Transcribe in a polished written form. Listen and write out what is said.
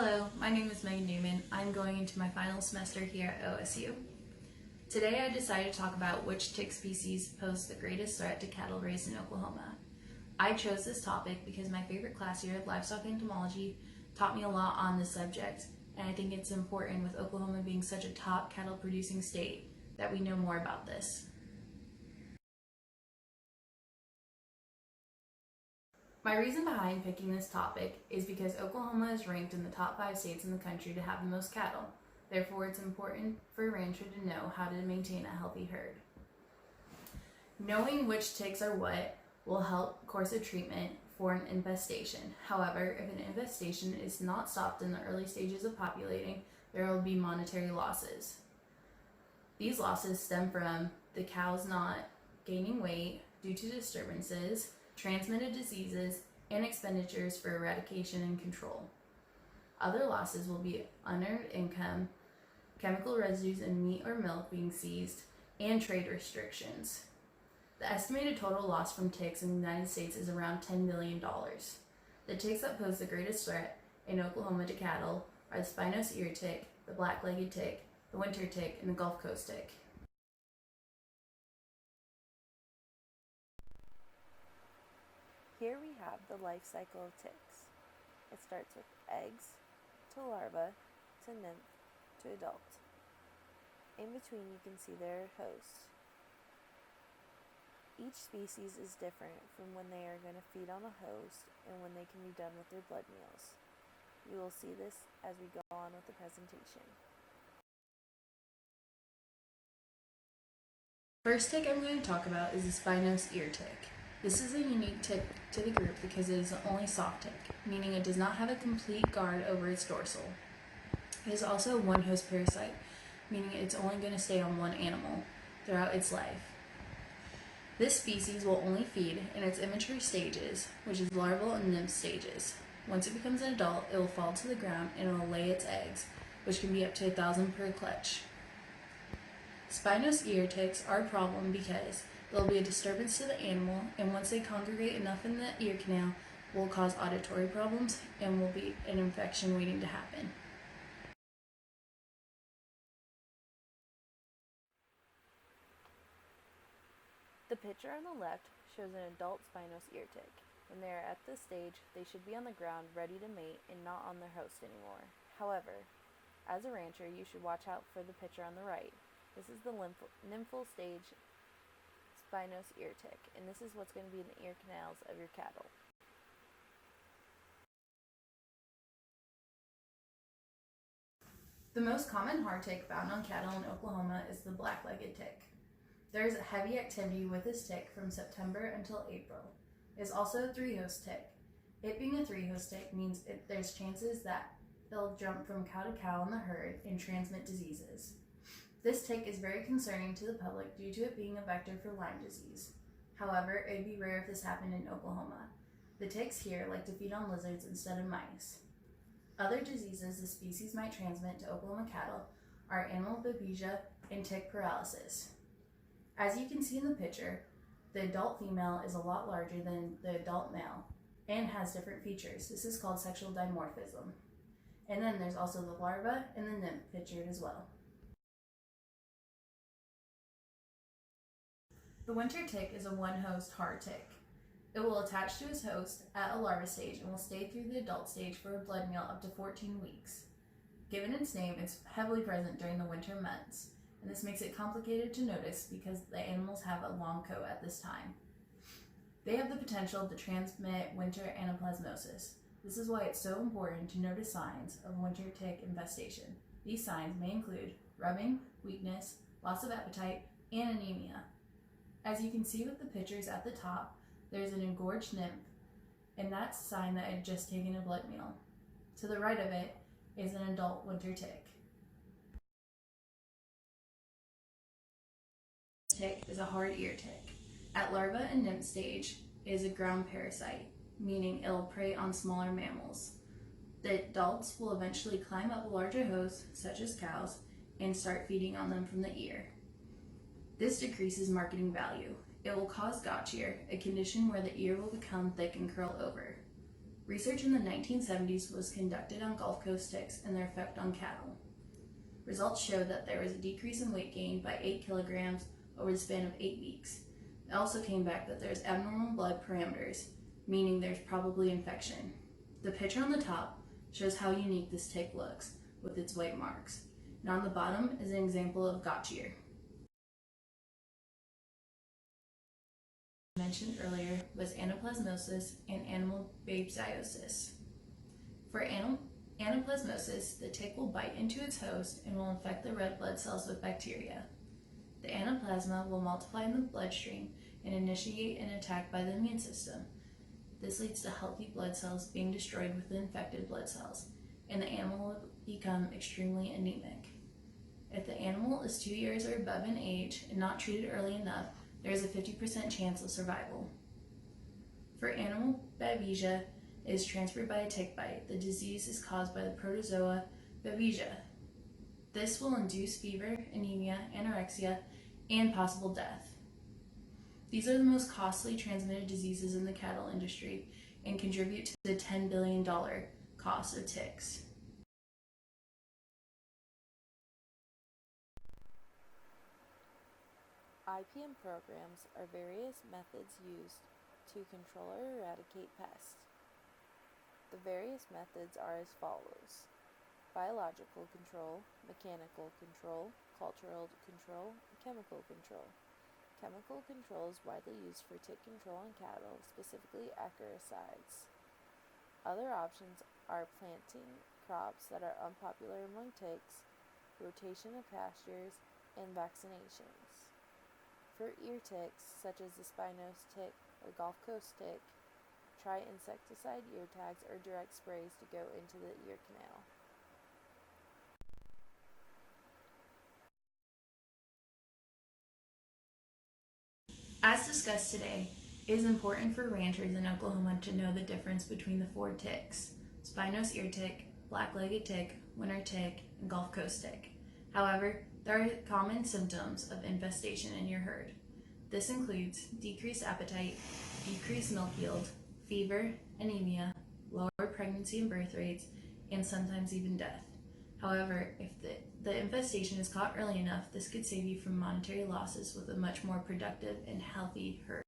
Hello, my name is Neumann. I'm going into my final semester here at OSU. Today I decided to talk about which tick species pose the greatest threat to cattle raised in Oklahoma. I chose this topic because my favorite class here, livestock entomology, taught me a lot on this subject, and I think it's important with Oklahoma being such a top cattle producing state that we know more about this. My reason behind picking this topic is because Oklahoma is ranked in the top 5 states in the country to have the most cattle. Therefore, it's important for a rancher to know how to maintain a healthy herd. Knowing which ticks are what will help course of treatment for an infestation. However, if an infestation is not stopped in the early stages of populating, there will be monetary losses. These losses stem from the cows not gaining weight due to disturbances, transmitted diseases, and expenditures for eradication and control. Other losses will be unearned income, chemical residues in meat or milk being seized, and trade restrictions. The estimated total loss from ticks in the United States is around $10 billion. The ticks that pose the greatest threat in Oklahoma to cattle are the spinose ear tick, the black-legged tick, the winter tick, and the Gulf Coast tick. Here we have the life cycle of ticks. It starts with eggs, to larva, to nymph, to adult. In between you can see their host. Each species is different from when they are going to feed on a host and when they can be done with their blood meals. You will see this as we go on with the presentation. First tick I'm going to talk about is the spinose ear tick. This is a unique tick to the group because it is the only soft tick, meaning it does not have a complete guard over its dorsal. It is also a one-host parasite, meaning it's only going to stay on one animal throughout its life. This species will only feed in its immature stages, which is larval and nymph stages. Once it becomes an adult, it will fall to the ground and it will lay its eggs, which can be up to 1,000 per clutch. Spinose ear ticks are a problem because there will be a disturbance to the animal, and once they congregate enough in the ear canal, will cause auditory problems and will be an infection waiting to happen. The picture on the left shows an adult spinose ear tick. When they are at this stage, they should be on the ground ready to mate and not on their host anymore. However, as a rancher, you should watch out for the picture on the right. This is the nymphal stage spinose ear tick, and this is what's going to be in the ear canals of your cattle. The most common hardtick found on cattle in Oklahoma is the black-legged tick. There is heavy activity with this tick from September until April. It is also a three-host tick. It being a three-host tick means there's chances that they'll jump from cow to cow in the herd and transmit diseases. This tick is very concerning to the public due to it being a vector for Lyme disease. However, it would be rare if this happened in Oklahoma. The ticks here like to feed on lizards instead of mice. Other diseases the species might transmit to Oklahoma cattle are animal babesia and tick paralysis. As you can see in the picture, the adult female is a lot larger than the adult male and has different features. This is called sexual dimorphism. And then there's also the larva and the nymph pictured as well. The winter tick is a one-host hard tick. It will attach to its host at a larva stage and will stay through the adult stage for a blood meal up to 14 weeks. Given its name, it's heavily present during the winter months, and this makes it complicated to notice because the animals have a long coat at this time. They have the potential to transmit winter anaplasmosis. This is why it's so important to notice signs of winter tick infestation. These signs may include rubbing, weakness, loss of appetite, and anemia. As you can see with the pictures at the top, there's an engorged nymph, and that's a sign that it had just taken a blood meal. To the right of it is an adult winter tick. Tick is a hard ear tick. At larva and nymph stage, it is a ground parasite, meaning it will prey on smaller mammals. The adults will eventually climb up a larger host, such as cows, and start feeding on them from the ear. This decreases marketing value. It will cause gotch ear, a condition where the ear will become thick and curl over. Research in the 1970s was conducted on Gulf Coast ticks and their effect on cattle. Results showed that there was a decrease in weight gain by 8 kilograms over the span of 8 weeks. It also came back that there's abnormal blood parameters, meaning there's probably infection. The picture on the top shows how unique this tick looks with its white marks, and on the bottom is an example of Gotchier. Mentioned earlier was anaplasmosis and animal babesiasis. For anaplasmosis, the tick will bite into its host and will infect the red blood cells with bacteria. The anaplasma will multiply in the bloodstream and initiate an attack by the immune system. This leads to healthy blood cells being destroyed with the infected blood cells, and the animal will become extremely anemic. If the animal is 2 years or above in age and not treated early enough, there is a 50% chance of survival. For animal babesia, it is transferred by a tick bite. The disease is caused by the protozoa babesia. This will induce fever, anemia, anorexia, and possible death. These are the most costly transmitted diseases in the cattle industry and contribute to the $10 billion cost of ticks. IPM programs are various methods used to control or eradicate pests. The various methods are as follows: biological control, mechanical control, cultural control, and chemical control. Chemical control is widely used for tick control on cattle, specifically acaricides. Other options are planting crops that are unpopular among ticks, rotation of pastures, and vaccinations. For ear ticks, such as the spine-nose tick or Gulf Coast tick, try insecticide ear tags or direct sprays to go into the ear canal. As discussed today, it is important for ranchers in Oklahoma to know the difference between the 4 ticks: spine-nose ear tick, black-legged tick, winter tick, and Gulf Coast tick. However, there are common symptoms of infestation in your herd. This includes decreased appetite, decreased milk yield, fever, anemia, lower pregnancy and birth rates, and sometimes even death. However, if the infestation is caught early enough, this could save you from monetary losses with a much more productive and healthy herd.